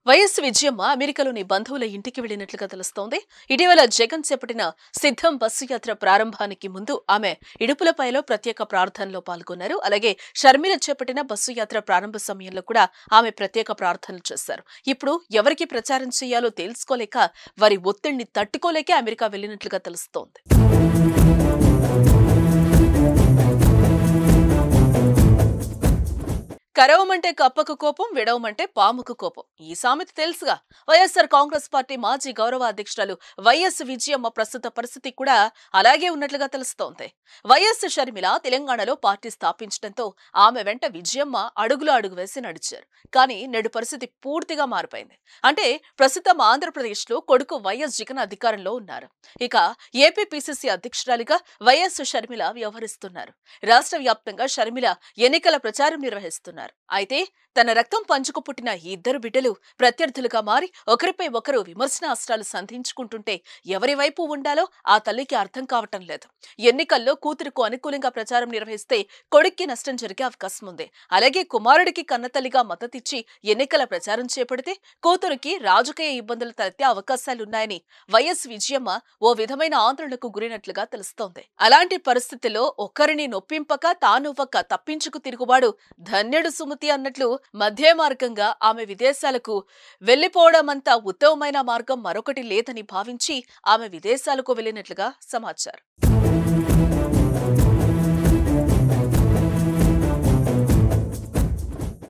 YS Vijayamma అమెరికాలోని బంధువుల ఇంటికి వెళ్లినట్లుగా తెలుస్తోంది. ఇటీవల జగన్ చేపట్టిన సిద్ధం బస్సు యాత్ర ప్రారంభానికి ముందు ఆమె ఇడుపులపైలో ప్రత్యేక ప్రార్థనలో పాల్గొన్నారు. అలాగే షర్మిల చేపట్టిన బస్సు యాత్ర ప్రారంభ సమయంలో కూడా ఆమె ప్రత్యేక ప్రార్థనలు చేశారు. ఇప్పుడు ఎవరికి ప్రచారం చేయాలో తెలుసుకోలేక వారి ఒత్తిడిని తట్టుకోలేక అమెరికా వెళ్లినట్లుగా తెలుస్తోంది. కరవమంటే కప్పకు కోపం, విడవమంటే పాముకు కోపం. ఈ సామెత తెలుసుగా. వైఎస్ఆర్ కాంగ్రెస్ పార్టీ మాజీ గౌరవ అధ్యక్షురాలు వైఎస్ విజయమ్మ ప్రస్తుత పరిస్థితి కూడా అలాగే ఉన్నట్లుగా తెలుస్తోంది. వైఎస్ షర్మిల తెలంగాణలో పార్టీ స్థాపించడంతో ఆమె వెంట విజయమ్మ అడుగులు అడుగు వేసి నడిచారు. కానీ నేడు పరిస్థితి పూర్తిగా మారిపోయింది. అంటే ప్రస్తుతం ఆంధ్రప్రదేశ్లో కొడుకు వైఎస్ జగన్ అధికారంలో ఉన్నారు. ఇక ఏపీ పిసిసి అధ్యక్షురాలిగా వైఎస్ షర్మిల వ్యవహరిస్తున్నారు. రాష్ట్ర వ్యాప్తంగా షర్మిల ఎన్నికల ప్రచారం నిర్వహిస్తున్నారు. అయితే తన రక్తం పంచుకు పుట్టిన ఈ ఇద్దరు బిడ్డలు ప్రత్యర్థులుగా మారి ఒకరిపై ఒకరు విమర్శనాస్త్రాలు సంధించుకుంటుంటే ఎవరి వైపు ఉండాలో ఆ తల్లికి అర్థం కావటం లేదు. ఎన్నికల్లో కూతురుకు అనుకూలంగా ప్రచారం నిర్వహిస్తే కొడుక్కి నష్టం జరిగే అవకాశం ఉంది. అలాగే కుమారుడికి కన్నతల్లిగా మద్దతిచ్చి ఎన్నికల ప్రచారం చేపడితే కూతురికి రాజకీయ ఇబ్బందులు తలెత్తే అవకాశాలున్నాయని వైఎస్ విజయమ్మ ఓ విధమైన ఆందోళనకు గురైనట్లుగా తెలుస్తోంది. అలాంటి పరిస్థితుల్లో ఒక్కరిని నొప్పింపక తానువ్వక తప్పించుకు తిరుగువాడు ధన్యుడు సుమతి అన్నట్లు మధ్య మార్గంగా ఆమె విదేశాలకు వెళ్లిపోవడమంతా ఉత్తమమైన మార్గం మరొకటి లేదని భావించి ఆమె విదేశాలకు వెళ్లినట్లుగా సమాచారం.